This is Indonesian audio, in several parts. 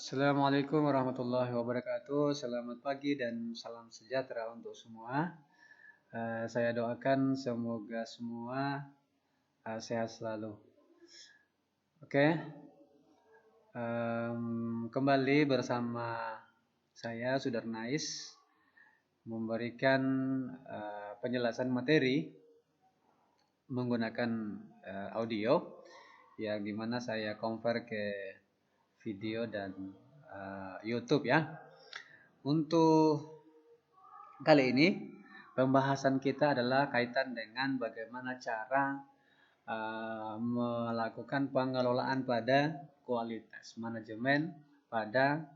Assalamualaikum warahmatullahi wabarakatuh. Selamat pagi dan salam sejahtera untuk semua. Saya doakan semoga semua sehat selalu. Oke, kembali bersama saya Sudarnais memberikan penjelasan materi menggunakan audio yang dimana saya convert ke video dan YouTube ya. Untuk kali ini pembahasan kita adalah kaitan dengan bagaimana cara melakukan pengelolaan pada kualitas, manajemen pada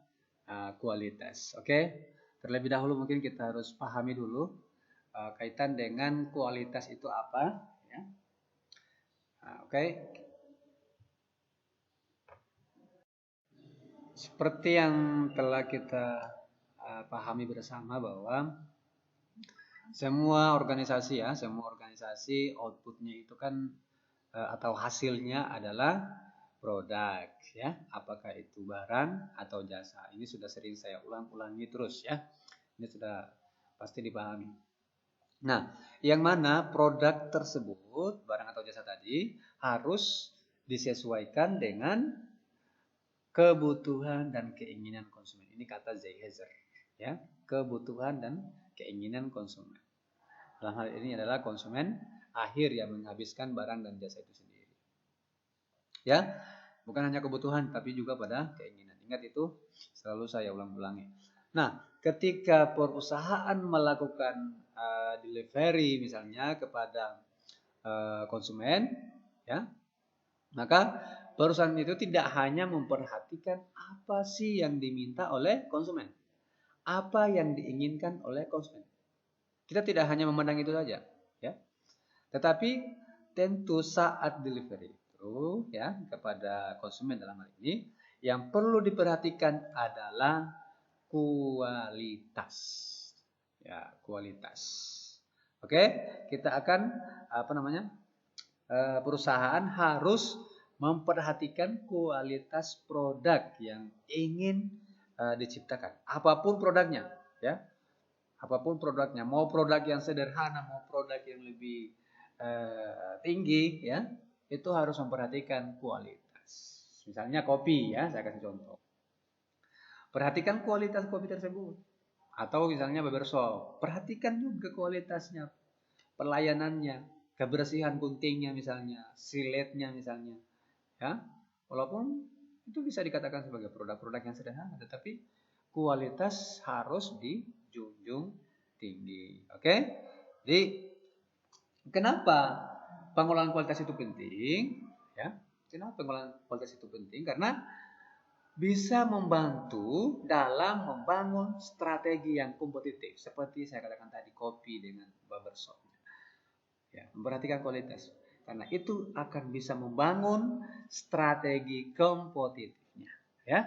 kualitas. Oke, terlebih dahulu mungkin kita harus pahami dulu kaitan dengan kualitas itu apa. Ya. Oke. Seperti yang telah kita pahami bersama bahwa semua organisasi outputnya itu kan atau hasilnya adalah produk ya, apakah itu barang atau jasa. Ini sudah sering saya ulang-ulangi terus ya. Ini sudah pasti dipahami. Nah, yang mana produk tersebut, barang atau jasa tadi harus disesuaikan dengan kebutuhan dan keinginan konsumen. Ini kata Zeiser ya, kebutuhan dan keinginan konsumen. Dalam hal ini adalah konsumen akhir yang menghabiskan barang dan jasa itu sendiri. Ya, bukan hanya kebutuhan tapi juga pada keinginan. Ingat itu selalu saya ulang-ulangi. Nah, ketika perusahaan melakukan delivery misalnya kepada konsumen, ya, maka perusahaan itu tidak hanya memperhatikan apa sih yang diminta oleh konsumen, apa yang diinginkan oleh konsumen. Kita tidak hanya memandang itu saja, ya. Tetapi tentu saat delivery itu, ya, kepada konsumen dalam hal ini, yang perlu diperhatikan adalah kualitas, ya, kualitas. Oke, kita akan perusahaan harus memperhatikan kualitas produk yang ingin diciptakan. Apapun produknya, ya. Apapun produknya, mau produk yang sederhana, mau produk yang lebih tinggi, ya, itu harus memperhatikan kualitas. Misalnya kopi, ya, saya kasih contoh. Perhatikan kualitas kopi tersebut. Atau misalnya barbershop, perhatikan juga kualitasnya, pelayanannya, kebersihan guntingnya misalnya, siletnya misalnya, ya. Walaupun itu bisa dikatakan sebagai produk-produk yang sederhana, tetapi kualitas harus dijunjung tinggi. Oke? Jadi kenapa pengelolaan kualitas itu penting? Ya, kenapa pengelolaan kualitas itu penting? Karena bisa membantu dalam membangun strategi yang kompetitif. Seperti saya katakan tadi, kopi dengan barbershop. Ya, memperhatikan kualitas. Karena itu akan bisa membangun strategi kompetitifnya. Ya,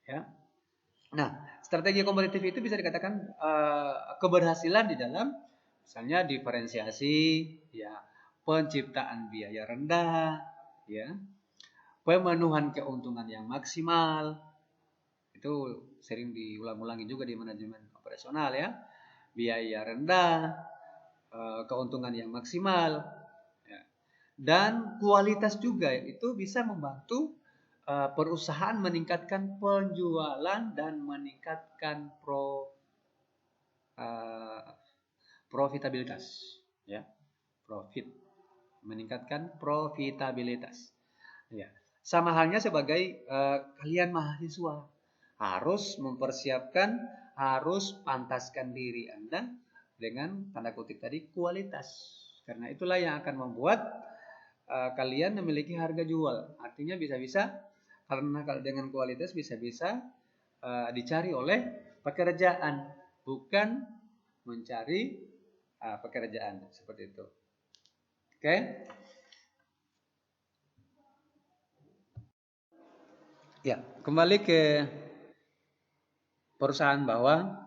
ya. Nah, strategi kompetitif itu bisa dikatakan keberhasilan di dalam misalnya diferensiasi, ya, penciptaan biaya rendah, ya, pemenuhan keuntungan yang maksimal. Itu sering diulang-ulangi juga di manajemen operasional ya. Biaya rendah, keuntungan yang maksimal, ya. Dan kualitas juga itu bisa membantu perusahaan meningkatkan penjualan dan meningkatkan profitabilitas, ya, meningkatkan profitabilitas, ya. Sama halnya sebagai kalian mahasiswa harus mempersiapkan, harus pantaskan diri Anda dengan tanda kutip tadi kualitas, karena itulah yang akan membuat kalian memiliki harga jual. Artinya bisa-bisa karena kalau dengan kualitas bisa-bisa dicari oleh pekerjaan, bukan mencari pekerjaan, seperti itu. Oke? Ya, kembali ke perusahaan bahwa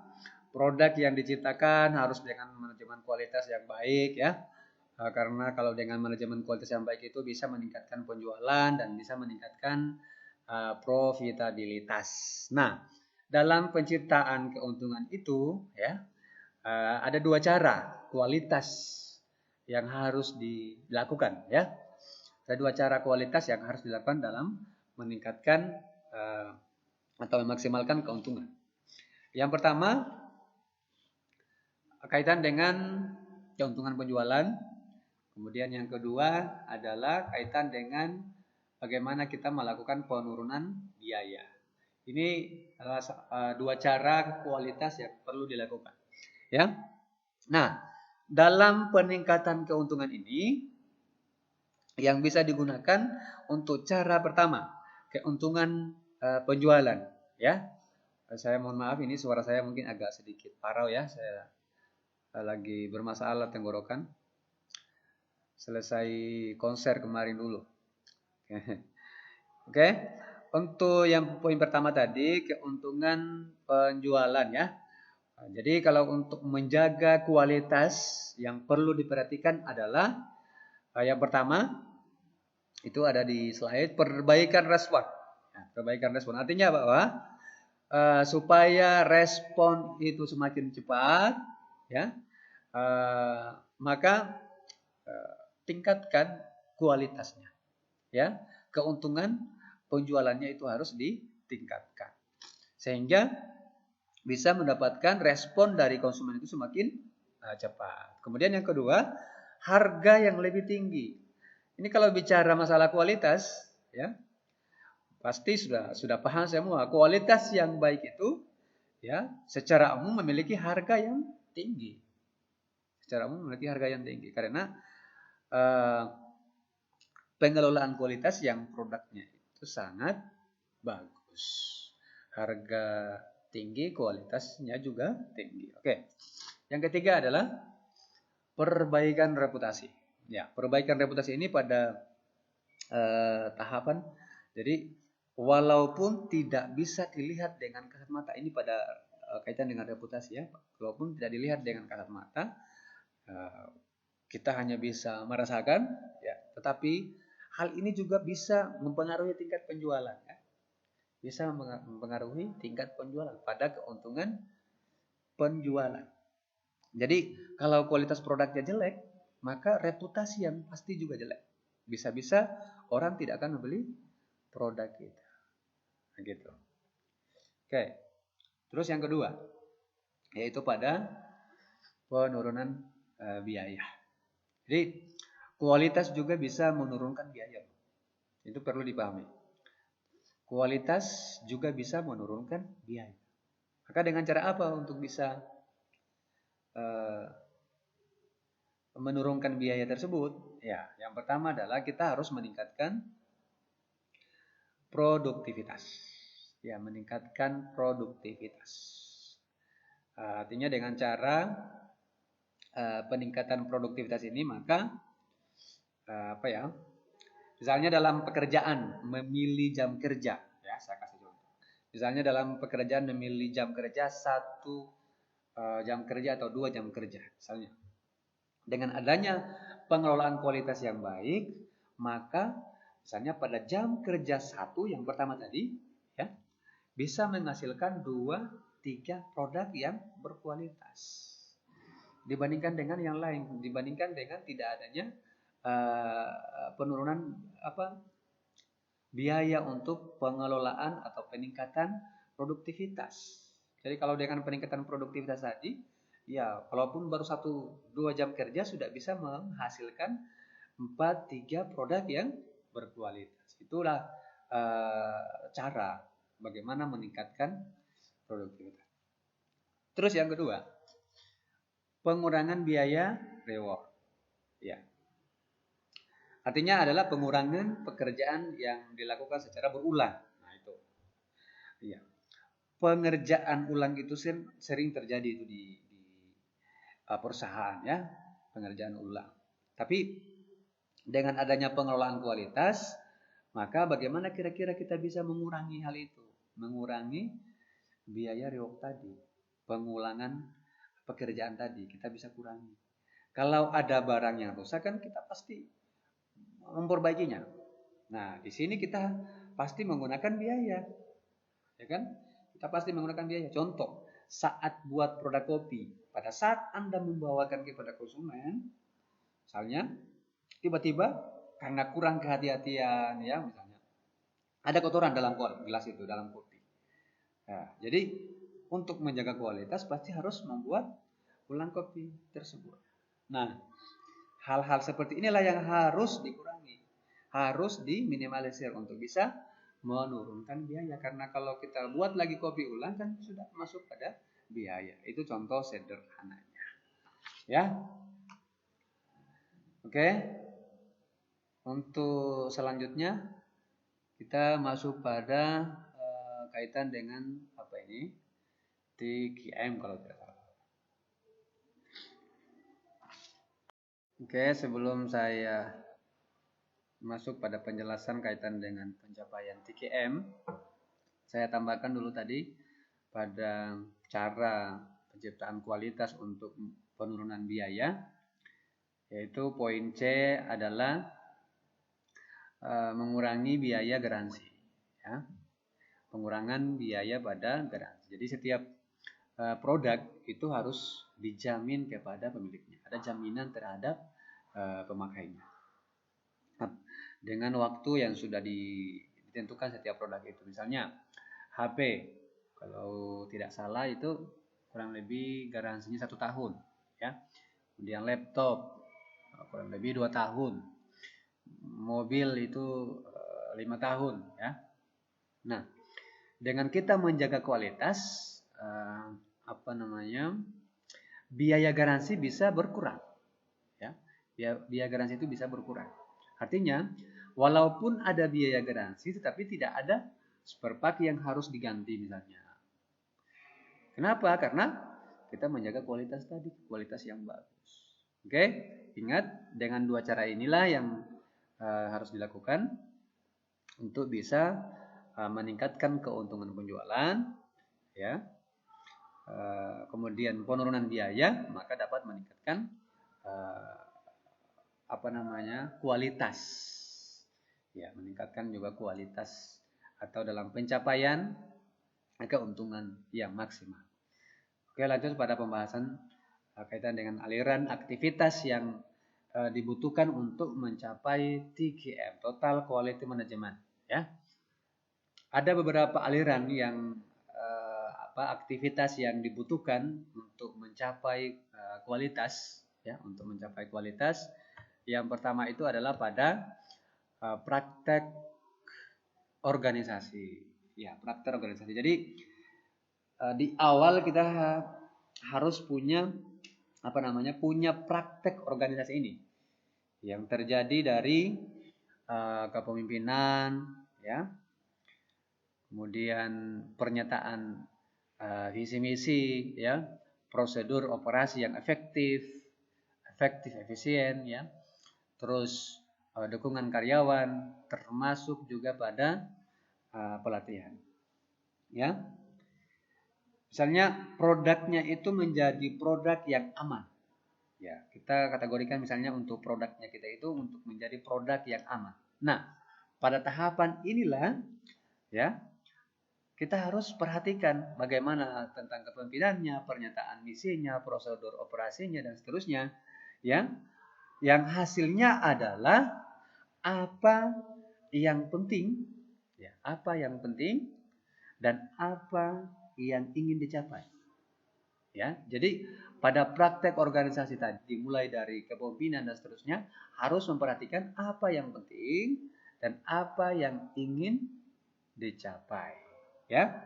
produk yang diciptakan harus dengan manajemen kualitas yang baik ya. Karena kalau dengan manajemen kualitas yang baik itu bisa meningkatkan penjualan dan bisa meningkatkan profitabilitas. Nah, dalam penciptaan keuntungan itu ya ada dua cara kualitas yang harus dilakukan ya. Ada dua cara kualitas yang harus dilakukan dalam meningkatkan atau memaksimalkan keuntungan. Yang pertama kaitan dengan keuntungan penjualan. Kemudian yang kedua adalah kaitan dengan bagaimana kita melakukan penurunan biaya. Ini adalah dua cara kualitas yang perlu dilakukan. Ya. Nah, dalam peningkatan keuntungan ini yang bisa digunakan untuk cara pertama, keuntungan penjualan, ya. Saya mohon maaf ini suara saya mungkin agak sedikit parau ya, saya lagi bermasalah tenggorokan. Selesai konser kemarin dulu. Oke. Untuk yang poin pertama tadi, keuntungan penjualan ya. Jadi kalau untuk menjaga kualitas yang perlu diperhatikan adalah yang pertama itu ada di slide, perbaikan respon. Nah, perbaikan respon artinya bahwa supaya respon itu semakin cepat, ya, maka tingkatkan kualitasnya, ya. Keuntungan penjualannya itu harus ditingkatkan sehingga bisa mendapatkan respon dari konsumen itu semakin cepat. Kemudian yang kedua, harga yang lebih tinggi. Ini kalau bicara masalah kualitas, ya pasti sudah paham semua. Kualitas yang baik itu, ya secara umum memiliki harga yang tinggi. Secara umum memiliki harga yang tinggi karena pengelolaan kualitas yang produknya itu sangat bagus. Harga tinggi, kualitasnya juga tinggi. Oke. Yang ketiga adalah perbaikan reputasi. Ya, perbaikan reputasi ini pada tahapan. Jadi walaupun tidak bisa dilihat dengan kasat mata, ini pada kaitan dengan reputasi ya. Walaupun tidak dilihat dengan kasat mata, kita hanya bisa merasakan, ya. Tetapi hal ini juga bisa mempengaruhi tingkat penjualan. Ya. Bisa mempengaruhi tingkat penjualan pada keuntungan penjualan. Jadi kalau kualitas produknya jelek, maka reputasi yang pasti juga jelek. Bisa-bisa orang tidak akan membeli produk kita. Gitu. Oke. Terus yang kedua, yaitu pada penurunan biaya. Jadi kualitas juga bisa menurunkan biaya. Itu perlu dipahami. Kualitas juga bisa menurunkan biaya. Maka dengan cara apa untuk bisa menurunkan biaya tersebut? Ya, yang pertama adalah kita harus meningkatkan produktivitas. Ya, meningkatkan produktivitas. Artinya dengan cara peningkatan produktivitas ini maka misalnya dalam pekerjaan memilih jam kerja, ya saya kasih contoh. Misalnya dalam pekerjaan memilih jam kerja 1 jam kerja atau 2 jam kerja, misalnya. Dengan adanya pengelolaan kualitas yang baik, maka misalnya pada jam kerja 1 yang pertama tadi, ya, bisa menghasilkan 2-3 produk yang berkualitas. Dibandingkan dengan yang lain, dibandingkan dengan tidak adanya penurunan biaya untuk pengelolaan atau peningkatan produktivitas. Jadi kalau dengan peningkatan produktivitas tadi, ya walaupun baru 1-2 jam kerja sudah bisa menghasilkan 4-3 produk yang berkualitas. Itulah cara bagaimana meningkatkan produktivitas. Terus yang kedua, pengurangan biaya reward. Ya. Artinya adalah pengurangan pekerjaan yang dilakukan secara berulang. Nah itu. Ya. Pengerjaan ulang itu sering terjadi itu di perusahaan ya, pengerjaan ulang. Tapi dengan adanya pengelolaan kualitas, maka bagaimana kira-kira kita bisa mengurangi hal itu? Mengurangi biaya reward tadi, pengulangan pekerjaan tadi kita bisa kurangi. Kalau ada barang yang rusak kan kita pasti memperbaikinya. Nah, di sini kita pasti menggunakan biaya, ya kan? Kita pasti menggunakan biaya. Contoh, saat buat produk kopi, pada saat Anda membawakan kepada konsumen, misalnya tiba-tiba karena kurang kehati-hatian, ya misalnya ada kotoran dalam gelas itu, dalam kopi. Nah, jadi untuk menjaga kualitas pasti harus membuat ulang kopi tersebut. Nah, hal-hal seperti inilah yang harus dikurangi, harus diminimalisir untuk bisa menurunkan biaya. Karena kalau kita buat lagi kopi ulang kan sudah masuk pada biaya. Itu contoh sederhananya. Ya. Oke. Untuk selanjutnya kita masuk pada kaitan dengan apa ini? TQM kalau tidak salah. Oke, sebelum saya masuk pada penjelasan kaitan dengan pencapaian TQM, saya tambahkan dulu tadi pada cara penciptaan kualitas untuk penurunan biaya, yaitu poin C adalah mengurangi biaya garansi, ya. Pengurangan biaya pada garansi. Jadi setiap produk itu harus dijamin kepada pemiliknya, ada jaminan terhadap pemakainya. Nah, dengan waktu yang sudah ditentukan setiap produk itu, misalnya HP, kalau tidak salah itu kurang lebih garansinya 1 tahun, ya. Kemudian laptop kurang lebih 2 tahun, mobil itu 5 tahun, ya. Nah, dengan kita menjaga kualitas, biaya garansi bisa berkurang, ya. Biaya garansi itu bisa berkurang. Artinya, walaupun ada biaya garansi, tetapi tidak ada spare part yang harus diganti misalnya. Kenapa? Karena kita menjaga kualitas tadi, kualitas yang bagus. Oke, ingat dengan 2 cara inilah yang harus dilakukan untuk bisa meningkatkan keuntungan penjualan, ya. Kemudian penurunan biaya, maka dapat meningkatkan kualitas, ya, meningkatkan juga kualitas atau dalam pencapaian keuntungan yang maksimal. Oke, lanjut pada pembahasan kaitan dengan aliran aktivitas yang dibutuhkan untuk mencapai TQM, Total Quality Management, ya. Ada beberapa aliran yang aktivitas yang dibutuhkan untuk mencapai kualitas, ya, untuk mencapai kualitas. Yang pertama itu adalah pada praktek organisasi, ya, praktek organisasi. Jadi di awal kita harus punya punya praktek organisasi ini yang terjadi dari kepemimpinan, ya, kemudian pernyataan visi misi, ya, prosedur operasi yang efektif, efisien, ya, terus dukungan karyawan, termasuk juga pada pelatihan, ya. Misalnya produknya itu menjadi produk yang aman, ya, kita kategorikan misalnya untuk produknya kita itu untuk menjadi produk yang aman. Nah, pada tahapan inilah, ya, kita harus perhatikan bagaimana tentang kepemimpinannya, pernyataan misinya, prosedur operasinya, dan seterusnya, ya. Yang hasilnya adalah apa yang penting, ya, apa yang penting dan apa yang ingin dicapai, ya. Jadi pada praktek organisasi tadi, mulai dari kepemimpinan dan seterusnya, harus memperhatikan apa yang penting dan apa yang ingin dicapai, ya.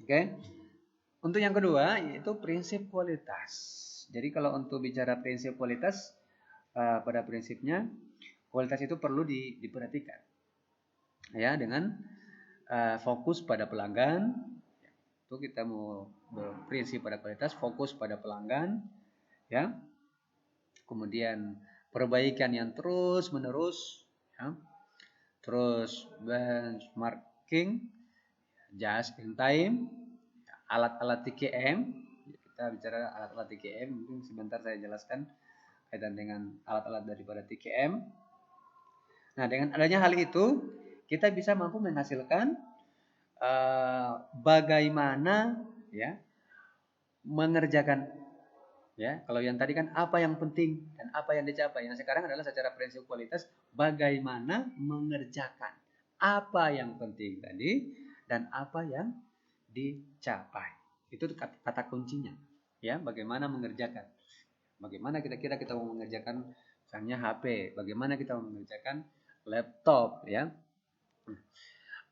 Oke. Untuk yang kedua yaitu prinsip kualitas. Jadi kalau untuk bicara prinsip kualitas, pada prinsipnya kualitas itu perlu diperhatikan, ya, dengan fokus pada pelanggan. Itu kita mau berprinsip pada kualitas, fokus pada pelanggan, ya. Kemudian perbaikan yang terus menerus, ya. Terus benchmarking, just in time, alat-alat TQM. Kita bicara alat-alat TQM, mungkin sebentar saya jelaskan kaitan dengan alat-alat daripada TQM. Nah, dengan adanya hal itu, kita bisa mampu menghasilkan bagaimana ya mengerjakan ya. Kalau yang tadi kan apa yang penting dan apa yang dicapai. Yang sekarang adalah secara prinsip kualitas bagaimana mengerjakan apa yang penting tadi dan apa yang dicapai. Itu kata kuncinya. Ya, bagaimana mengerjakan. Bagaimana kira-kira kita mau mengerjakan misalnya HP, bagaimana kita mau mengerjakan laptop ya.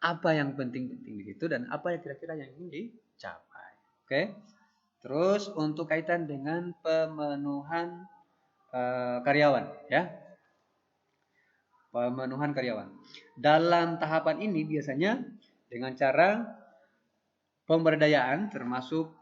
Apa yang penting-penting di situ dan apa yang kira-kira yang ingin dicapai. Oke. Terus untuk kaitan dengan pemenuhan karyawan ya. Pemenuhan karyawan. Dalam tahapan ini biasanya dengan cara pemberdayaan termasuk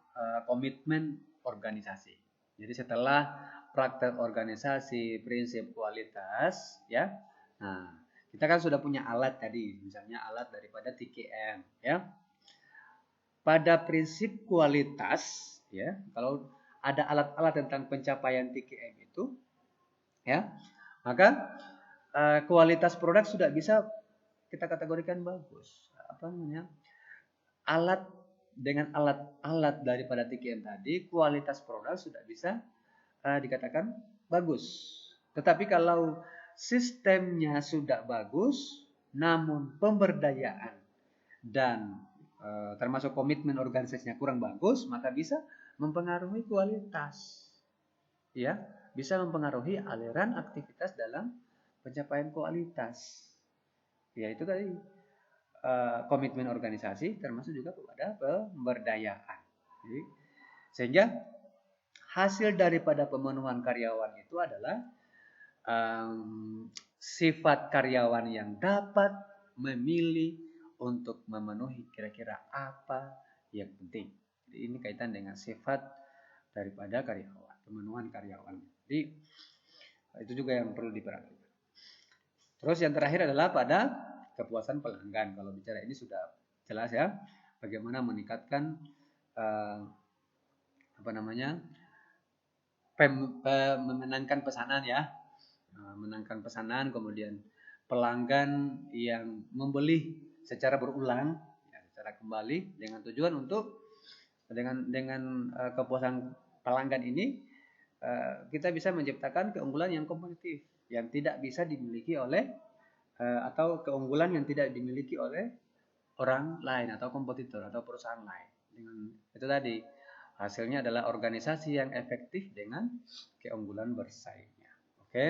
komitmen organisasi. Jadi setelah praktek organisasi, prinsip kualitas ya. Nah, kita kan sudah punya alat tadi, misalnya alat daripada TKM ya. Pada prinsip kualitas ya, kalau ada alat-alat tentang pencapaian TKM itu ya, maka kualitas produk sudah bisa kita kategorikan bagus. Apa namanya? Alat dengan alat-alat daripada TKM tadi, kualitas produk sudah bisa dikatakan bagus. Tetapi kalau sistemnya sudah bagus, namun pemberdayaan dan termasuk komitmen organisasinya kurang bagus, maka bisa mempengaruhi kualitas. Ya, bisa mempengaruhi aliran aktivitas dalam pencapaian kualitas. Ya, itu tadi komitmen organisasi termasuk juga kepada pemberdayaan. Jadi, sehingga hasil daripada pemenuhan karyawan itu adalah sifat karyawan yang dapat memilih untuk memenuhi kira-kira apa yang penting. Jadi ini kaitan dengan sifat daripada karyawan, pemenuhan karyawan. Jadi itu juga yang perlu diperhatikan. Terus yang terakhir adalah pada kepuasan pelanggan. Kalau bicara ini sudah jelas ya, bagaimana meningkatkan memenangkan pesanan ya, menangkan pesanan, kemudian pelanggan yang membeli secara berulang, ya, secara kembali dengan tujuan untuk dengan kepuasan pelanggan ini kita bisa menciptakan keunggulan yang kompetitif yang tidak bisa dimiliki oleh atau keunggulan yang tidak dimiliki oleh orang lain atau kompetitor atau perusahaan lain. Dengan itu tadi hasilnya adalah organisasi yang efektif dengan keunggulan bersaingnya. Oke.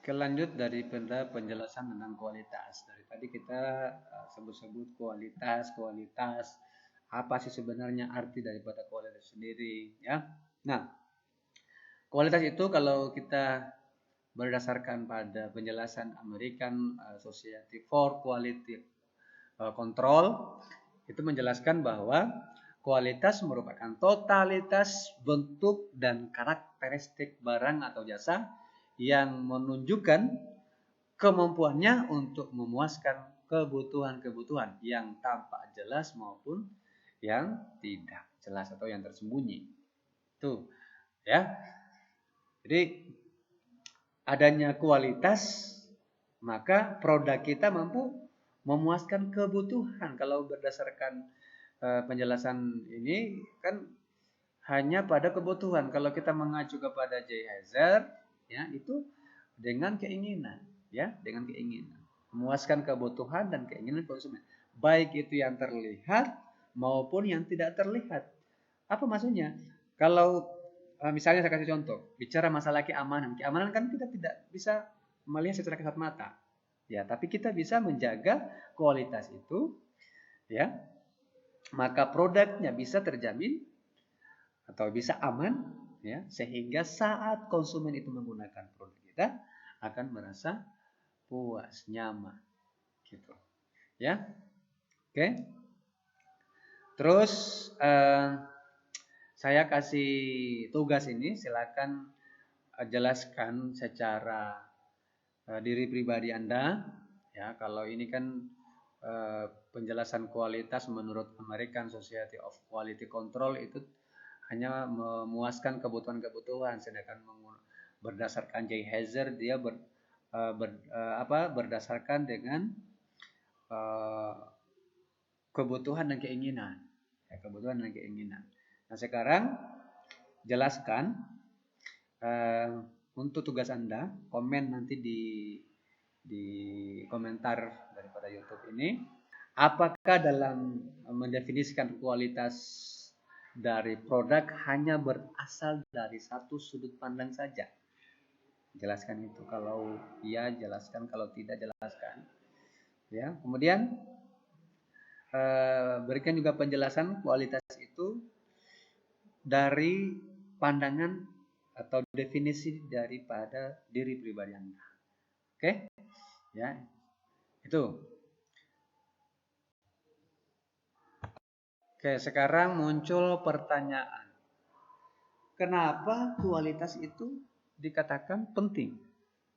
Lanjut dari penjelasan tentang kualitas. Dari tadi kita sebut-sebut kualitas. Apa sih sebenarnya arti daripada kualitas sendiri ya? Nah, kualitas itu kalau kita berdasarkan pada penjelasan American Society for Quality Control itu menjelaskan bahwa kualitas merupakan totalitas bentuk dan karakteristik barang atau jasa yang menunjukkan kemampuannya untuk memuaskan kebutuhan-kebutuhan yang tampak jelas maupun yang tidak jelas atau yang tersembunyi. Tuh, ya. Jadi adanya kualitas, maka produk kita mampu memuaskan kebutuhan. Kalau berdasarkan penjelasan ini kan hanya pada kebutuhan. Kalau kita mengacu kepada J. Hazer, ya itu dengan keinginan, ya dengan keinginan memuaskan kebutuhan dan keinginan konsumen, baik itu yang terlihat maupun yang tidak terlihat. Apa maksudnya? Kalau misalnya saya kasih contoh, bicara masalah keamanan kan kita tidak bisa melihat secara kasat mata, ya, tapi kita bisa menjaga kualitas itu, ya, maka produknya bisa terjamin atau bisa aman, ya, sehingga saat konsumen itu menggunakan produk kita akan merasa puas, nyaman, gitu, ya, oke. Terus saya kasih tugas ini, silakan jelaskan secara diri pribadi Anda, ya. Kalau ini kan penjelasan kualitas menurut American Society of Quality Control itu hanya memuaskan kebutuhan-kebutuhan, sedangkan berdasarkan J. Hazer dia berdasarkan dengan kebutuhan dan keinginan. Ya, kebutuhan dan keinginan. Nah, sekarang jelaskan untuk tugas Anda, komen nanti di komentar daripada YouTube ini, apakah dalam mendefinisikan kualitas dari produk hanya berasal dari satu sudut pandang saja? Jelaskan itu. Kalau iya jelaskan, kalau tidak jelaskan. Ya, kemudian berikan juga penjelasan kualitas itu dari pandangan atau definisi daripada diri pribadi Anda. Oke? Ya. Itu. Oke, sekarang muncul pertanyaan. Kenapa kualitas itu dikatakan penting?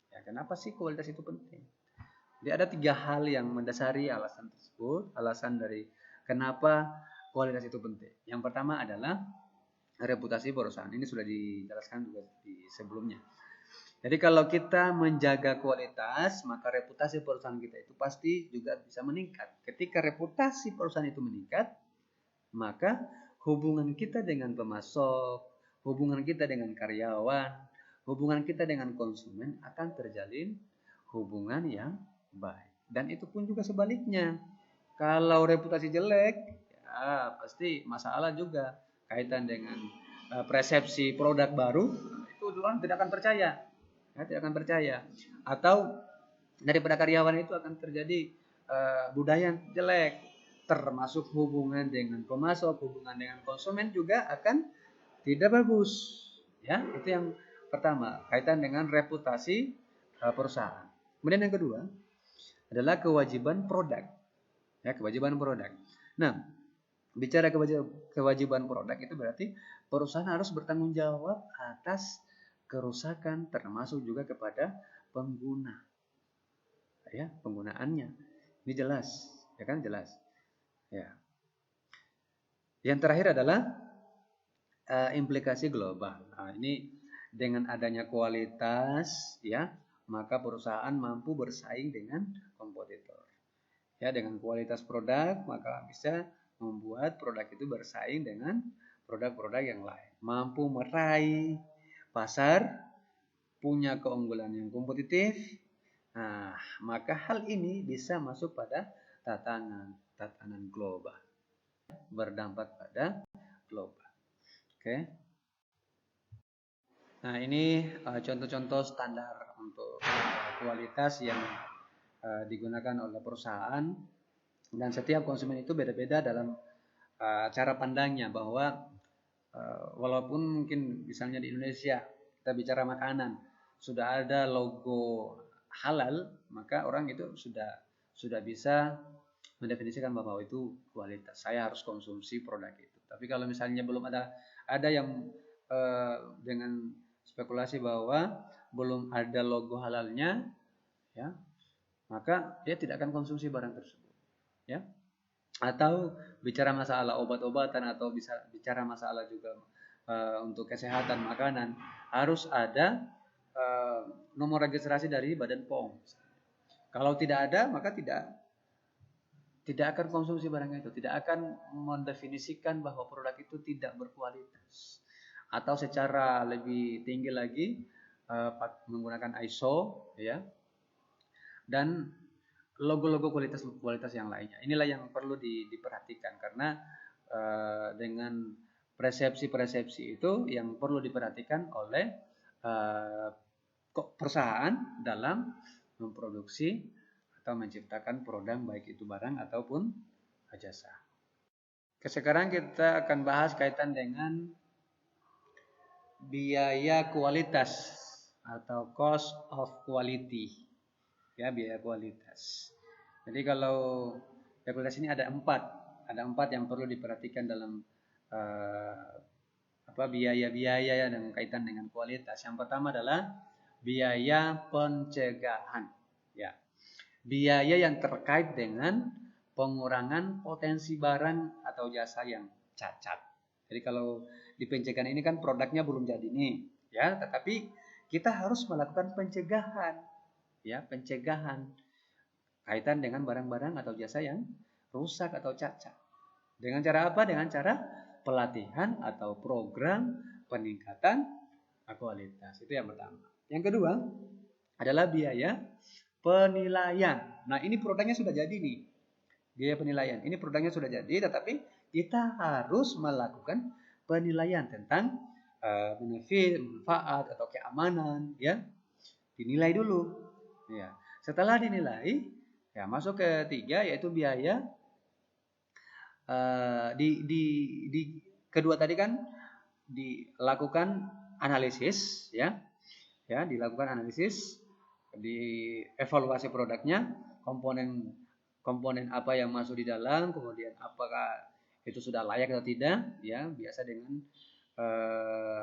Ya, kenapa sih kualitas itu penting? Jadi ada 3 hal yang mendasari alasan tersebut, alasan dari kenapa kualitas itu penting. Yang pertama adalah reputasi perusahaan. Ini sudah dijelaskan juga di sebelumnya. Jadi kalau kita menjaga kualitas, maka reputasi perusahaan kita itu pasti juga bisa meningkat. Ketika reputasi perusahaan itu meningkat, maka hubungan kita dengan pemasok, hubungan kita dengan karyawan, hubungan kita dengan konsumen akan terjalin hubungan yang baik. Dan itu pun juga sebaliknya. Kalau reputasi jelek, ya pasti masalah juga kaitan dengan persepsi produk baru, itu orang tidak akan percaya. Ya, tidak akan percaya. Atau daripada karyawan itu akan terjadi budaya jelek, termasuk hubungan dengan pemasok, hubungan dengan konsumen juga akan tidak bagus. Ya, itu yang pertama, kaitan dengan reputasi perusahaan. Kemudian yang kedua adalah kewajiban produk. Ya, kewajiban produk. Nah, bicara kewajiban produk itu berarti perusahaan harus bertanggung jawab atas kerusakan termasuk juga kepada pengguna. Ya, penggunaannya. Ini jelas, ya kan? Jelas. Ya. Yang terakhir adalah implikasi global. Nah, ini dengan adanya kualitas, ya, maka perusahaan mampu bersaing dengan kompetitor. Ya, dengan kualitas produk maka bisa membuat produk itu bersaing dengan produk-produk yang lain. Mampu meraih pasar, punya keunggulan yang kompetitif. Nah, maka hal ini bisa masuk pada tatanan global. Berdampak pada global. Oke. Nah, ini contoh-contoh standar untuk kualitas yang digunakan oleh perusahaan, dan setiap konsumen itu beda-beda dalam cara pandangnya, bahwa walaupun mungkin misalnya di Indonesia kita bicara makanan sudah ada logo halal, maka orang itu sudah bisa mendefinisikan bahwa itu kualitas. Saya harus konsumsi produk itu. Tapi kalau misalnya belum ada yang dengan spekulasi bahwa belum ada logo halalnya, ya, maka dia tidak akan konsumsi barang tersebut, ya. Atau bicara masalah obat-obatan atau bisa bicara masalah juga untuk kesehatan makanan, harus ada nomor registrasi dari Badan POM. Kalau tidak ada, maka tidak akan konsumsi barang itu, tidak akan mendefinisikan bahwa produk itu tidak berkualitas. Atau secara lebih tinggi lagi menggunakan ISO, ya, dan logo-logo kualitas yang lainnya. Inilah yang perlu diperhatikan, karena dengan persepsi-persepsi itu yang perlu diperhatikan oleh perusahaan dalam memproduksi atau menciptakan produk, baik itu barang ataupun jasa. Sekarang kita akan bahas kaitan dengan biaya kualitas atau cost of quality. Ya, biaya kualitas. Jadi kalau biaya kualitas ini ada empat yang perlu diperhatikan dalam biaya-biaya yang kaitan dengan kualitas. Yang pertama adalah biaya pencegahan. Ya, biaya yang terkait dengan pengurangan potensi barang atau jasa yang cacat. Jadi kalau di pencegahan ini kan produknya belum jadi nih, ya, tetapi kita harus melakukan pencegahan. ya, pencegahan kaitan dengan barang-barang atau jasa yang rusak atau cacat. Dengan cara apa? Dengan cara pelatihan atau program peningkatan kualitas. Itu yang pertama. Yang kedua adalah biaya penilaian. Nah, ini produknya sudah jadi nih. Biaya penilaian. Ini produknya sudah jadi, tetapi kita harus melakukan penilaian tentang benefit, manfaat atau keamanan, ya. Dinilai dulu. Ya. Setelah dinilai, ya masuk ke tiga yaitu biaya di kedua tadi kan dilakukan analisis, ya, dilakukan analisis, dievaluasi produknya, komponen apa yang masuk di dalam, kemudian apakah itu sudah layak atau tidak, ya, biasa dengan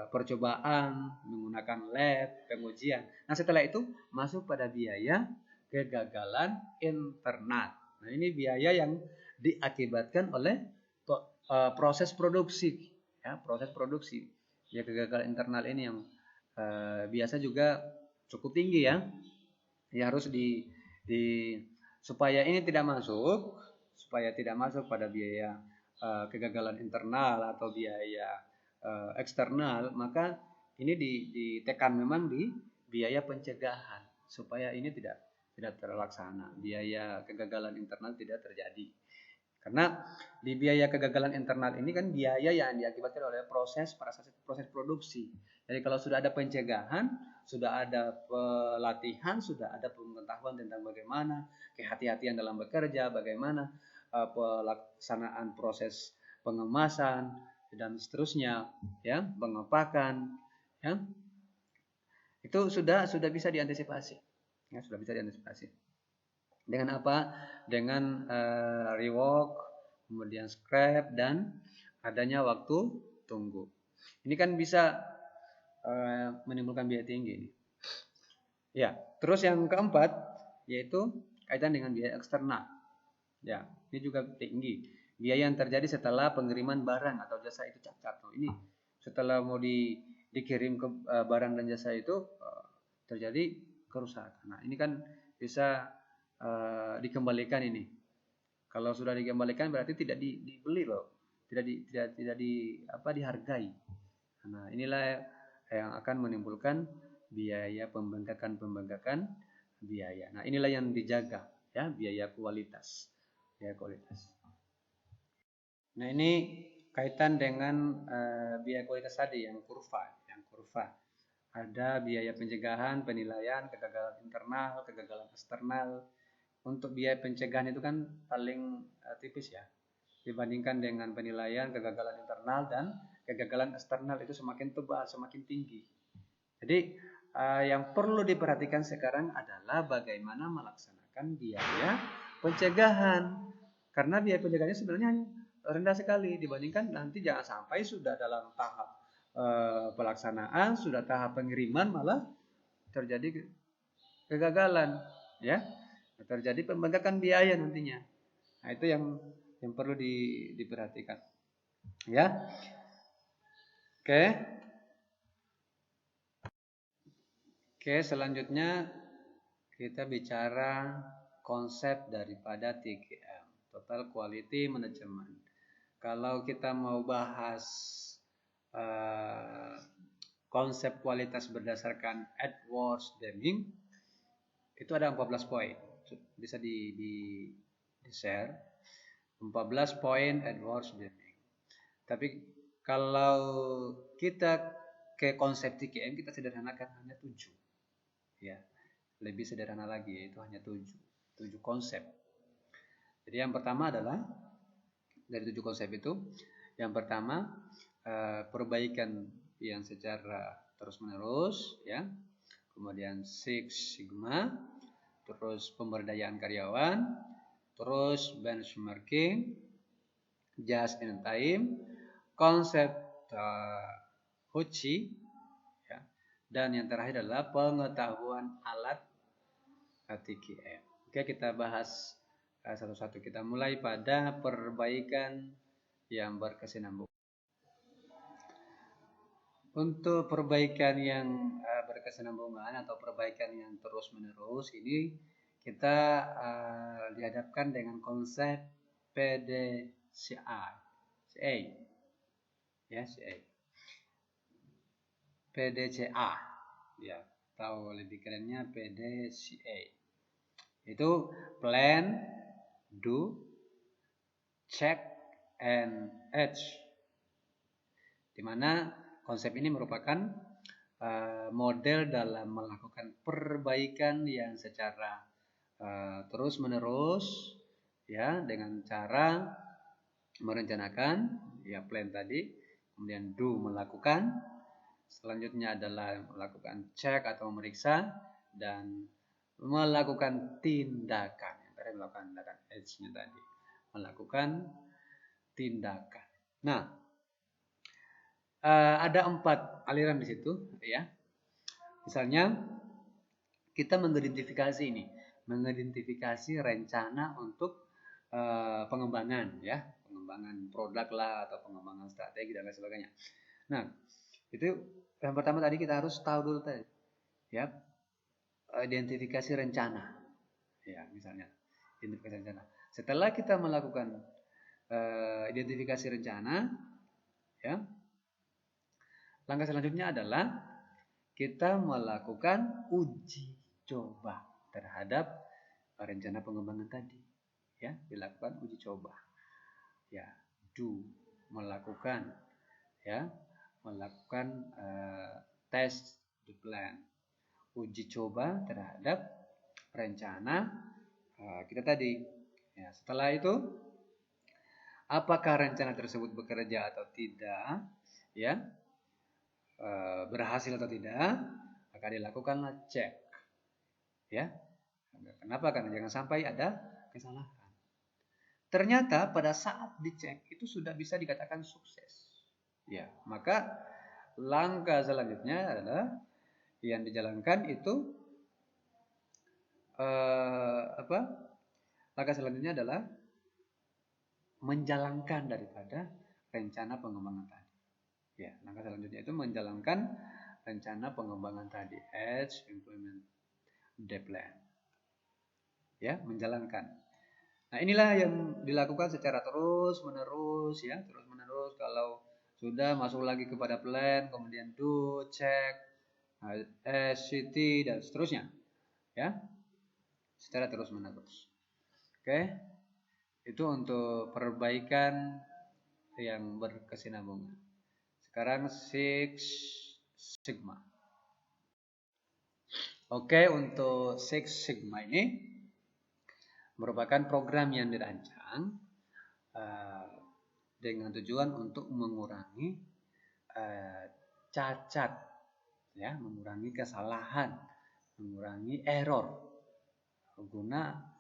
percobaan menggunakan lab, pengujian. Nah, setelah itu masuk pada biaya kegagalan internal. Nah, ini biaya yang diakibatkan oleh proses produksi, ya, proses produksi. Ya, kegagalan internal ini yang biasa juga cukup tinggi, ya. Ya, harus supaya ini tidak masuk, pada biaya kegagalan internal atau biaya eksternal, maka ini ditekan memang di biaya pencegahan supaya ini tidak terlaksana, biaya kegagalan internal tidak terjadi. Karena di biaya kegagalan internal ini kan biaya yang diakibatkan oleh proses produksi. Jadi kalau sudah ada pencegahan, sudah ada pelatihan, sudah ada pengetahuan tentang bagaimana kehati-hatian dalam bekerja, bagaimana pelaksanaan proses pengemasan dan seterusnya, ya, pengepakan, ya, itu sudah bisa diantisipasi, ya, sudah bisa diantisipasi. Dengan apa? Dengan rework, kemudian scrap, dan adanya waktu tunggu. Ini kan bisa menimbulkan biaya tinggi. Ya, terus yang keempat yaitu kaitan dengan biaya eksternal. Ya, ini juga tinggi. Biaya yang terjadi setelah pengiriman barang atau jasa itu cacat. Ini setelah mau dikirim ke barang dan jasa itu terjadi kerusakan. Nah, ini kan bisa dikembalikan ini. Kalau sudah dikembalikan berarti tidak dibeli loh, tidak dihargai. Nah, inilah yang akan menimbulkan biaya pembengkakan biaya. Nah, inilah yang dijaga, ya, biaya kualitas. Nah, ini kaitan dengan biaya kualitas tadi yang kurva. Ada biaya pencegahan, penilaian, kegagalan internal, kegagalan eksternal. Untuk biaya pencegahan itu kan paling tipis, ya, dibandingkan dengan penilaian, kegagalan internal, dan kegagalan eksternal itu semakin tebal, semakin tinggi. Jadi yang perlu diperhatikan sekarang adalah bagaimana melaksanakan biaya pencegahan, karena biaya pencegahannya sebenarnya rendah sekali dibandingkan nanti jangan sampai sudah dalam tahap pelaksanaan, sudah tahap pengiriman malah terjadi kegagalan, ya, terjadi pembengkakan biaya nantinya. Nah, itu yang perlu diperhatikan, ya. Oke, selanjutnya kita bicara konsep daripada TQM, Total Quality Management. Kalau kita mau bahas konsep kualitas berdasarkan Edwards-Deming, itu ada 14 poin. Bisa di share 14 poin Edwards-Deming. Tapi kalau kita ke konsep TQM, kita sederhanakan hanya 7. Ya, lebih sederhana lagi, yaitu hanya 7 konsep. Jadi yang pertama adalah dari 7 konsep itu, yang pertama perbaikan yang secara terus-menerus, ya. Kemudian Six Sigma, terus pemberdayaan karyawan, terus benchmarking, just in time, konsep HOCI, ya. Dan yang terakhir adalah pengetahuan alat TQM. Oke, kita bahas satu-satu. Kita mulai pada perbaikan yang berkesinambungan. Untuk perbaikan yang berkesinambungan atau perbaikan yang terus-menerus ini kita dihadapkan dengan konsep PDCA, CA, ya CA, PDCA, ya atau lebih kerennya PDCA. Itu plan, do, check, and act. Dimana konsep ini merupakan model dalam melakukan perbaikan yang secara terus menerus, ya, dengan cara merencanakan, ya, plan tadi, kemudian do, melakukan, selanjutnya adalah melakukan cek atau memeriksa, dan melakukan tindakan. Yang tadi melakukan tindakan, H-nya tadi melakukan tindakan. Nah, ada 4 aliran di situ, ya. Misalnya kita mengidentifikasi ini, mengidentifikasi rencana untuk pengembangan, ya, pengembangan produk lah atau pengembangan strategi dan lain sebagainya. Nah, itu yang pertama tadi kita harus tahu dulu tadi, ya, identifikasi rencana, ya, misalnya identifikasi rencana. Setelah kita melakukan identifikasi rencana, ya, langkah selanjutnya adalah kita melakukan uji coba terhadap rencana pengembangan tadi, ya, dilakukan uji coba, ya, do, melakukan, ya, melakukan test the plan, uji coba terhadap rencana kita tadi, ya. Setelah itu apakah rencana tersebut bekerja atau tidak, ya, berhasil atau tidak, maka dilakukanlah cek, ya. Kenapa? Karena jangan sampai ada kesalahan. Ternyata pada saat dicek itu sudah bisa dikatakan sukses, ya, maka langkah selanjutnya adalah yang dijalankan itu langkah selanjutnya adalah menjalankan daripada rencana pengembangan tadi, ya. Langkah selanjutnya itu menjalankan rencana pengembangan tadi, implement the plan, ya, menjalankan. Nah, inilah yang dilakukan secara terus menerus, ya, terus menerus. Kalau sudah masuk lagi kepada plan, kemudian do, check, SCT, dan seterusnya, ya, secara terus menerus. Oke, itu untuk perbaikan yang berkesinambungan. Sekarang Six Sigma. Oke, untuk Six Sigma ini merupakan program yang dirancang dengan tujuan untuk mengurangi cacat, ya, mengurangi kesalahan, mengurangi error, guna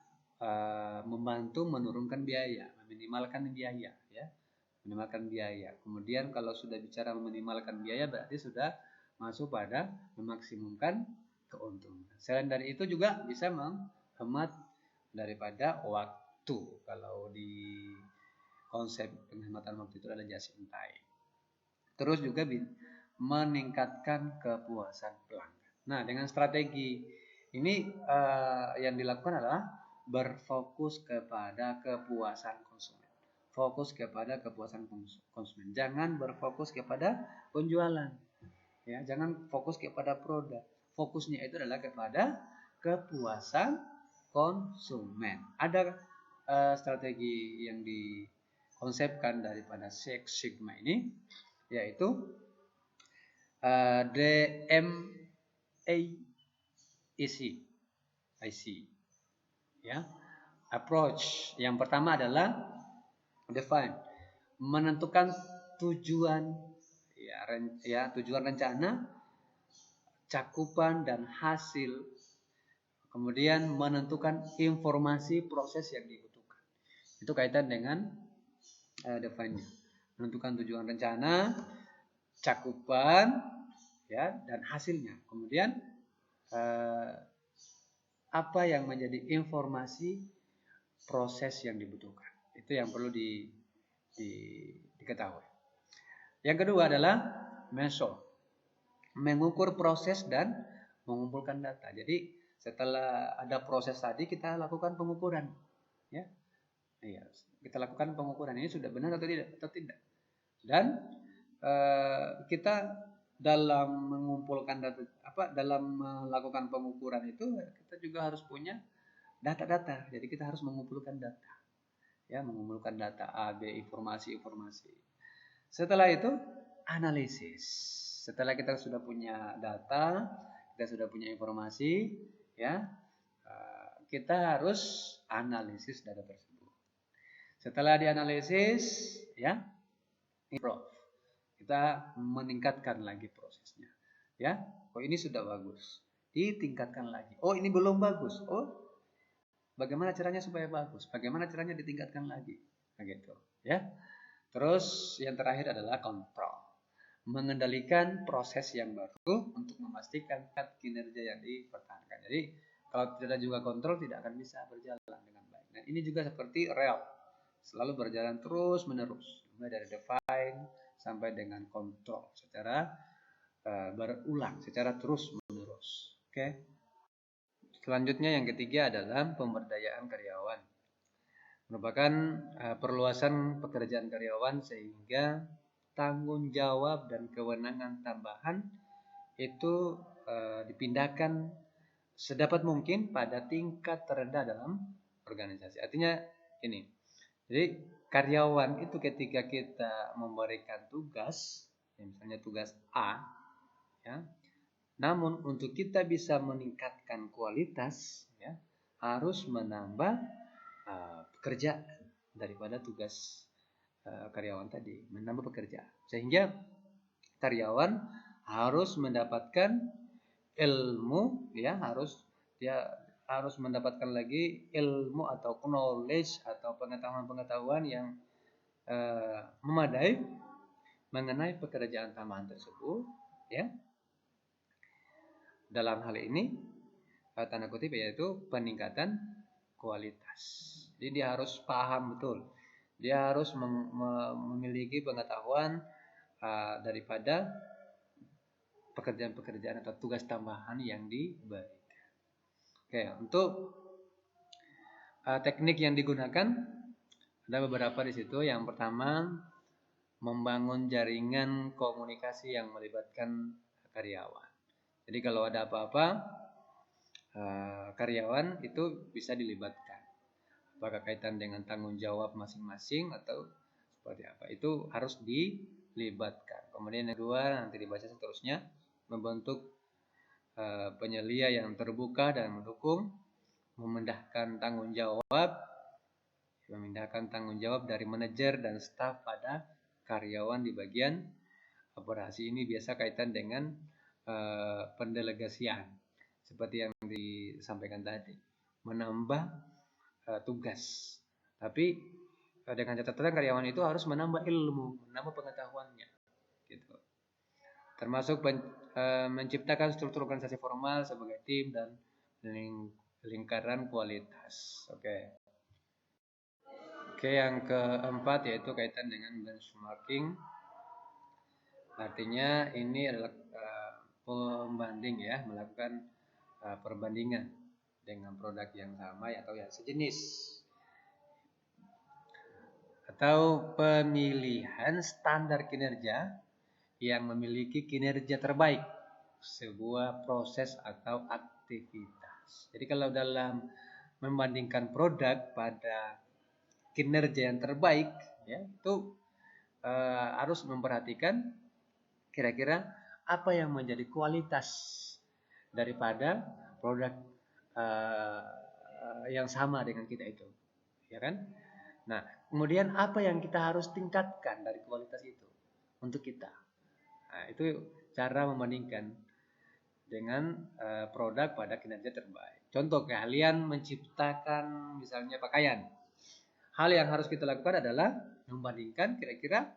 membantu menurunkan biaya, meminimalkan biaya, ya, minimalkan biaya. Kemudian kalau sudah bicara meminimalkan biaya berarti sudah masuk pada memaksimumkan keuntungan. Selain dari itu juga bisa menghemat daripada waktu. Kalau di konsep penghematan waktu itu adalah just in time. Terus juga meningkatkan kepuasan pelanggan. Nah, dengan strategi ini yang dilakukan adalah berfokus kepada kepuasan konsumen. Fokus kepada kepuasan konsumen. Jangan berfokus kepada penjualan. Ya, jangan fokus kepada produk. Fokusnya itu adalah kepada kepuasan konsumen. Ada strategi yang dikonsepkan daripada Six Sigma ini, yaitu DMAIC, ya. Approach yang pertama adalah define, menentukan tujuan, ya, tujuan rencana, cakupan dan hasil. Kemudian menentukan informasi proses yang dibutuhkan. Itu kaitan dengan define, menentukan tujuan rencana, cakupan, ya, dan hasilnya. Kemudian apa yang menjadi informasi proses yang dibutuhkan. Itu yang perlu diketahui. Yang kedua adalah measure. mengukur proses dan mengumpulkan data. Jadi setelah ada proses tadi kita lakukan pengukuran, ya. Iya, kita lakukan pengukuran ini sudah benar atau tidak. Dan kita dalam mengumpulkan data dalam melakukan pengukuran itu kita juga harus punya data-data. Jadi kita harus mengumpulkan data. Ya, mengumpulkan data A, B, informasi. Setelah itu analisis. Setelah kita sudah punya data, kita sudah punya informasi, ya, kita harus analisis data tersebut. Setelah dianalisis, ya, improve. Kita meningkatkan lagi prosesnya, ya. Oh, ini sudah bagus, ditingkatkan lagi. Oh, ini belum bagus. Oh, bagaimana caranya supaya bagus? Bagaimana caranya ditingkatkan lagi? Begitu, ya. Terus yang terakhir adalah kontrol. Mengendalikan proses yang baru untuk memastikan kinerja yang dipertahankan. Jadi kalau tidak juga kontrol tidak akan bisa berjalan dengan baik. Nah, ini juga seperti rel, selalu berjalan terus menerus, mulai dari define sampai dengan kontrol secara berulang, secara terus menerus. Oke. Selanjutnya yang ketiga adalah pemberdayaan karyawan. Merupakan perluasan pekerjaan karyawan sehingga tanggung jawab dan kewenangan tambahan itu dipindahkan sedapat mungkin pada tingkat terendah dalam organisasi. Artinya ini. Jadi karyawan itu ketika kita memberikan tugas, misalnya tugas A, ya. Namun untuk kita bisa meningkatkan kualitas, ya, harus menambah pekerjaan daripada tugas karyawan tadi, menambah pekerjaan. Sehingga karyawan harus mendapatkan ilmu, ya, dia harus mendapatkan lagi ilmu atau knowledge atau pengetahuan-pengetahuan yang memadai mengenai pekerjaan tambahan tersebut, ya. Dalam hal ini tanda kutip yaitu peningkatan kualitas. Jadi dia harus paham betul. Dia harus memiliki pengetahuan daripada pekerjaan-pekerjaan atau tugas tambahan yang diberikan. Oke, untuk teknik yang digunakan ada beberapa di situ. Yang pertama, membangun jaringan komunikasi yang melibatkan karyawan. Jadi kalau ada apa-apa, karyawan itu bisa dilibatkan. Apakah kaitan dengan tanggung jawab masing-masing atau seperti apa? Itu harus dilibatkan. Kemudian yang kedua, nanti dibaca seterusnya, membentuk penyelia yang terbuka dan mendukung, memindahkan tanggung jawab dari manajer dan staf pada karyawan di bagian operasi. Ini biasa kaitan dengan pendelegasian seperti yang disampaikan tadi, menambah tugas. Tapi dengan catatan karyawan itu harus menambah ilmu, menambah pengetahuannya, gitu. Termasuk menciptakan struktur organisasi formal sebagai tim dan lingkaran kualitas. Oke, yang keempat yaitu kaitan dengan benchmarking. Artinya ini adalah pembanding, ya, melakukan perbandingan dengan produk yang sama atau yang sejenis, atau pemilihan standar kinerja yang memiliki kinerja terbaik sebuah proses atau aktivitas. Jadi kalau dalam membandingkan produk pada kinerja yang terbaik, ya, itu harus memperhatikan kira-kira apa yang menjadi kualitas daripada produk yang sama dengan kita itu, ya kan? Nah, kemudian apa yang kita harus tingkatkan dari kualitas itu untuk kita. Nah, itu cara membandingkan dengan produk pada kinerja terbaik. Contoh, keahlian menciptakan misalnya pakaian. Hal yang harus kita lakukan adalah membandingkan kira-kira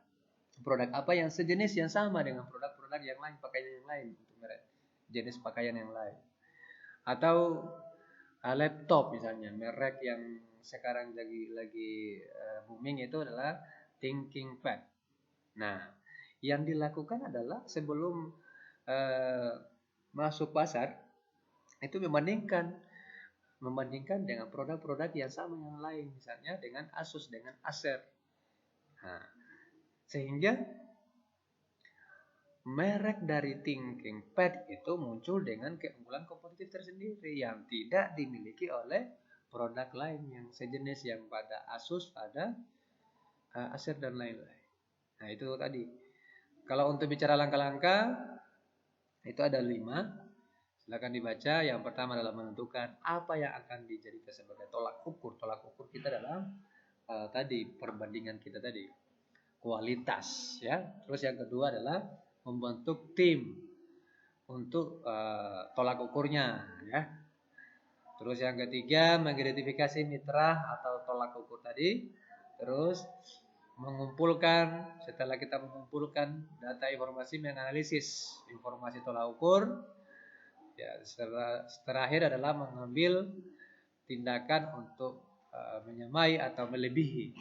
produk apa yang sejenis yang sama dengan produk-produk yang lain, pakaian yang lain, untuk jenis pakaian yang lain. Atau laptop misalnya, merek yang sekarang lagi booming itu adalah ThinkPad. Nah, yang dilakukan adalah sebelum eh, masuk pasar itu membandingkan dengan produk-produk yang sama yang lain, misalnya dengan Asus, dengan Acer. Nah, sehingga merek dari ThinkPad itu muncul dengan keunggulan kompetitif tersendiri yang tidak dimiliki oleh produk lain yang sejenis yang pada Asus, pada Acer dan lain-lain. Nah, itu tadi. Kalau untuk bicara langkah-langkah itu ada 5. Silakan dibaca. Yang pertama adalah menentukan apa yang akan dijadikan sebagai tolak ukur. Tolak ukur kita dalam tadi perbandingan kita tadi, kualitas, ya. Terus yang kedua adalah membentuk tim untuk tolak ukurnya, ya. Terus yang ketiga mengidentifikasi mitra atau tolak ukur tadi. Terus mengumpulkan, setelah kita mengumpulkan data informasi, menganalisis informasi tolak ukur. Ya, terakhir adalah mengambil tindakan untuk menyamai atau melebihi.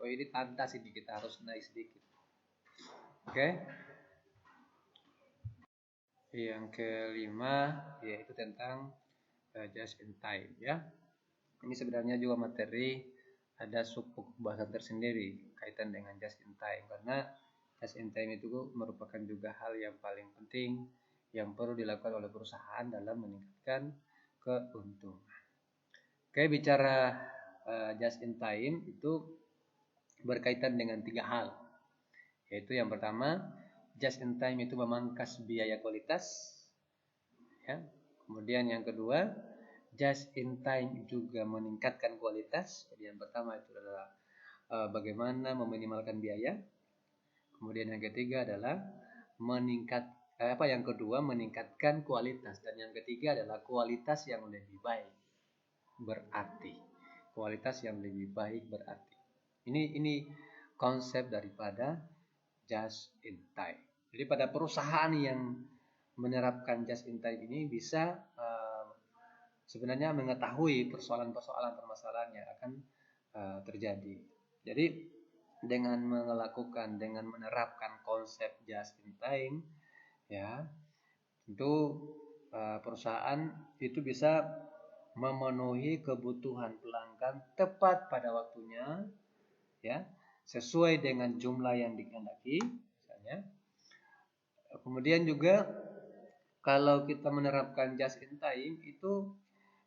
Oh, ini pantas, ini kita harus naik sedikit. Oke. Yang kelima yaitu tentang just in time, ya. Ini sebenarnya juga materi, ada pembahasan tersendiri kaitan dengan just in time, karena just in time itu merupakan juga hal yang paling penting yang perlu dilakukan oleh perusahaan dalam meningkatkan keuntungan. Oke, bicara just in time itu berkaitan dengan 3 hal. Yaitu yang pertama, just in time itu memangkas biaya kualitas. Ya. Kemudian yang kedua, just in time juga meningkatkan kualitas. Jadi yang pertama itu adalah bagaimana meminimalkan biaya. Kemudian yang ketiga adalah yang kedua meningkatkan kualitas, dan yang ketiga adalah kualitas yang lebih baik. Berarti kualitas yang lebih baik berarti. Ini konsep daripada just in time. Jadi pada perusahaan yang menerapkan just in time ini bisa sebenarnya mengetahui permasalahan yang akan terjadi. Jadi dengan menerapkan konsep just in time, ya, tentu perusahaan itu bisa memenuhi kebutuhan pelanggan tepat pada waktunya, ya, sesuai dengan jumlah yang dikehendaki, misalnya. Kemudian juga kalau kita menerapkan just in time itu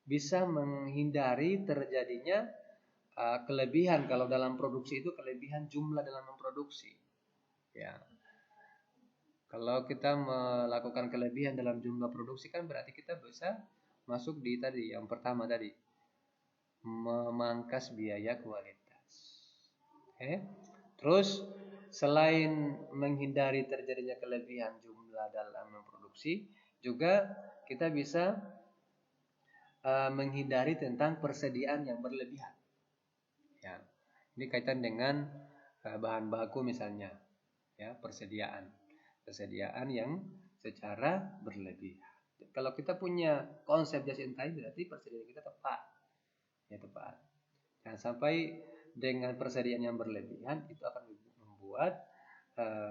bisa menghindari terjadinya kelebihan. Kalau dalam produksi itu kelebihan jumlah dalam memproduksi, ya. Kalau kita melakukan kelebihan dalam jumlah produksi kan berarti kita bisa masuk di tadi yang pertama tadi, memangkas biaya kualitas. Oke. Terus selain menghindari terjadinya kelebihan jumlah dalam memproduksi, juga kita bisa menghindari tentang persediaan yang berlebihan. Ya, ini kaitan dengan bahan baku misalnya, ya, persediaan yang secara berlebihan. Kalau kita punya konsep just in time berarti persediaan kita tepat, ya, tepat. Jangan sampai dengan persediaan yang berlebihan itu akan membuat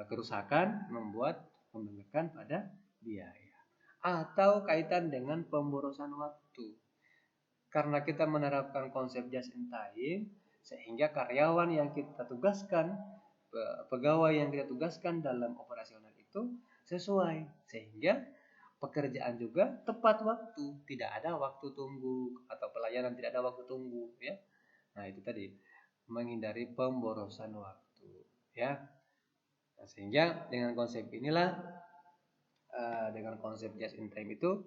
kerusakan, membuat membengkakkan pada biaya. Atau kaitan dengan pemborosan waktu. Karena kita menerapkan konsep just in time, sehingga karyawan yang kita tugaskan, pegawai yang kita tugaskan dalam operasional itu sesuai, sehingga pekerjaan juga tepat waktu, tidak ada waktu tunggu, atau pelayanan tidak ada waktu tunggu, ya. Nah, itu tadi menghindari pemborosan waktu, ya. Nah, sehingga dengan konsep inilah, dengan konsep just in time itu,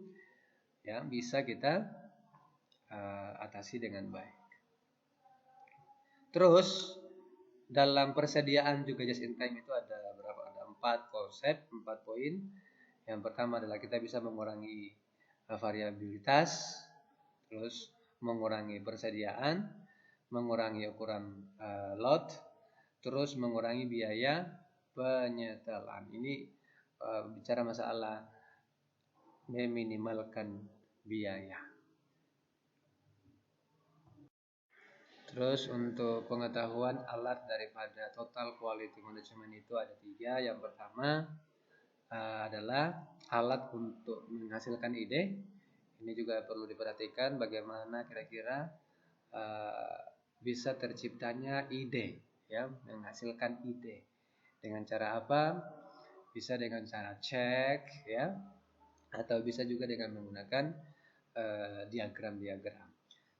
ya, bisa kita atasi dengan baik. Terus dalam persediaan juga just in time itu ada berapa? Ada 4 konsep, 4 poin. Yang pertama adalah kita bisa mengurangi variabilitas, terus mengurangi persediaan, mengurangi ukuran lot, terus mengurangi biaya penyetelan. Ini bicara masalah meminimalkan biaya. Terus untuk pengetahuan alat daripada total quality management itu ada 3. Yang pertama adalah alat untuk menghasilkan ide. Ini juga perlu diperhatikan bagaimana kira-kira bisa terciptanya ide, ya, menghasilkan ide. Dengan cara apa? Bisa dengan cara cek, ya, atau bisa juga dengan menggunakan diagram-diagram.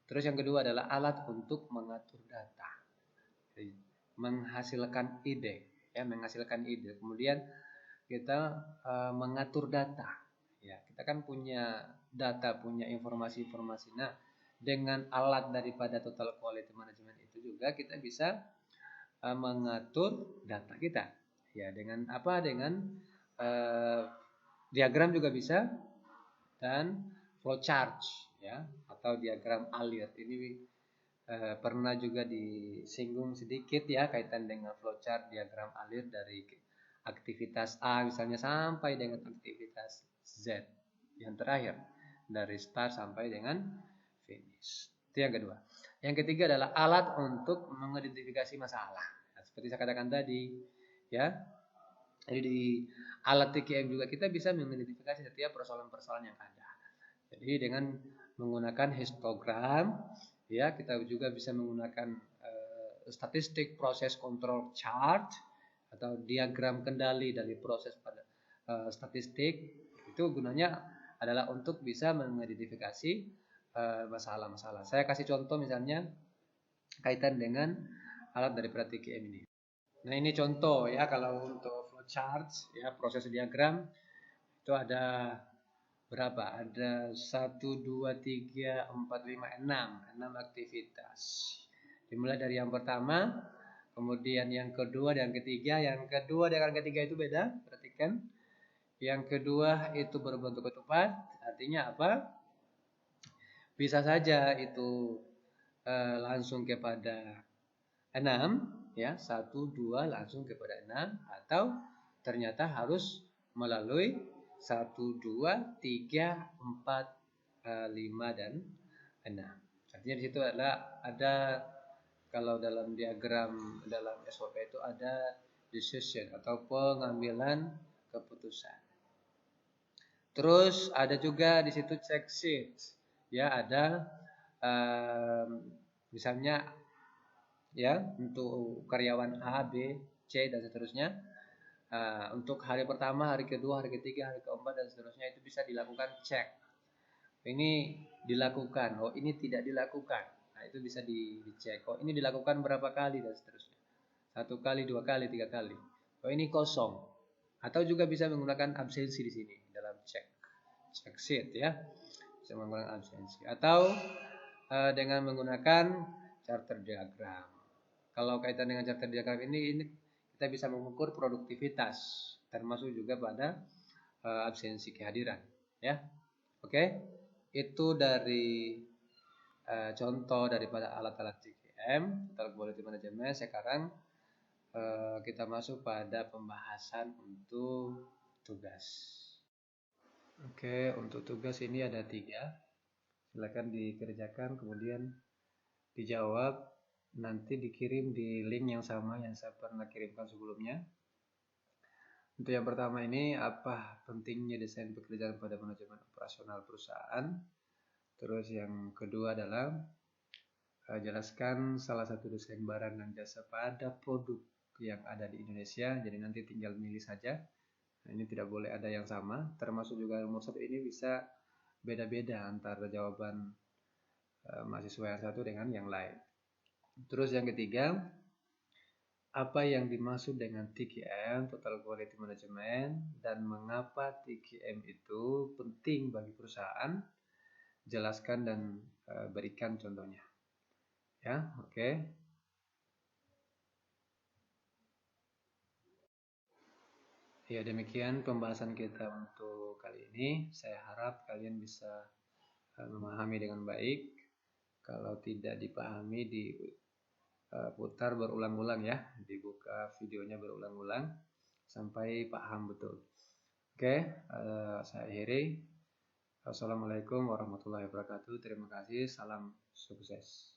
Terus yang kedua adalah alat untuk mengatur data, menghasilkan ide, ya, menghasilkan ide. Kemudian kita mengatur data, ya, kita kan punya data, punya informasi-informasi. Nah, dengan alat daripada total quality management itu juga kita bisa mengatur data kita, ya, dengan apa? Dengan diagram juga bisa, dan flowchart, ya, atau diagram alir. Ini pernah juga disinggung sedikit, ya, kaitan dengan flowchart, diagram alir dari aktivitas A misalnya sampai dengan aktivitas Z yang terakhir, dari start sampai dengan finish. Itu yang kedua. Yang ketiga adalah alat untuk mengidentifikasi masalah. Nah, seperti saya katakan tadi, ya. Jadi di alat TKM juga kita bisa mengidentifikasi setiap persoalan-persoalan yang ada. Jadi dengan menggunakan histogram, ya, kita juga bisa menggunakan statistik proses control chart atau diagram kendali dari proses pada statistik. Itu gunanya adalah untuk bisa mengidentifikasi masalah-masalah. Saya kasih contoh misalnya kaitan dengan alat dari TKM ini. Nah, ini contoh, ya, kalau untuk flowchart, ya, proses diagram itu ada berapa? Ada 1, 2, 3, 4, 5, 6 aktivitas. Dimulai dari yang pertama, kemudian yang kedua dan ketiga. Yang kedua dan ketiga itu beda, perhatikan. Yang kedua itu berbentuk ketupat, artinya apa? Bisa saja itu langsung kepada 6, ya, 1, 2 langsung kepada 6, atau ternyata harus melalui 1, 2, 3, 4, 5 dan 6. Artinya di situ ada kalau dalam diagram dalam SOP itu ada decision atau pengambilan keputusan. Terus ada juga di situ check sheet, ya, ada misalnya, ya, untuk karyawan A, B, C dan seterusnya. Untuk hari pertama, hari kedua, hari ketiga, hari keempat dan seterusnya itu bisa dilakukan cek. Ini dilakukan, oh ini tidak dilakukan. Nah, itu bisa dicek. Oh ini dilakukan berapa kali dan seterusnya. 1 kali, 2 kali, 3 kali. Oh ini kosong. Atau juga bisa menggunakan absensi di sini dalam check sheet, ya. Bisa menggunakan absensi atau dengan menggunakan charter diagram. Kalau kaitan dengan charter diagram ini kita bisa mengukur produktivitas, termasuk juga pada absensi kehadiran, ya. Oke, itu dari contoh daripada alat-alat TKM, Total Quality Management. Sekarang kita masuk pada pembahasan untuk tugas. Oke, untuk tugas ini ada 3. Silakan dikerjakan, kemudian dijawab. Nanti dikirim di link yang sama yang saya pernah kirimkan sebelumnya. Untuk yang pertama ini, apa pentingnya desain pekerjaan pada manajemen operasional perusahaan. Terus yang kedua adalah jelaskan salah satu desain barang dan jasa pada produk yang ada di Indonesia. Jadi nanti tinggal milih saja. Nah, ini tidak boleh ada yang sama. Termasuk juga nomor 1 ini bisa beda-beda antara jawaban mahasiswa yang satu dengan yang lain. Terus yang ketiga, apa yang dimaksud dengan TQM, Total Quality Management, dan mengapa TQM itu penting bagi perusahaan? Jelaskan dan berikan contohnya. Ya, oke. Ya, demikian pembahasan kita untuk kali ini. Saya harap kalian bisa memahami dengan baik. Kalau tidak dipahami, diputar berulang-ulang, ya. Dibuka videonya berulang-ulang sampai paham betul. Oke, saya akhiri. Assalamualaikum warahmatullahi wabarakatuh. Terima kasih. Salam sukses.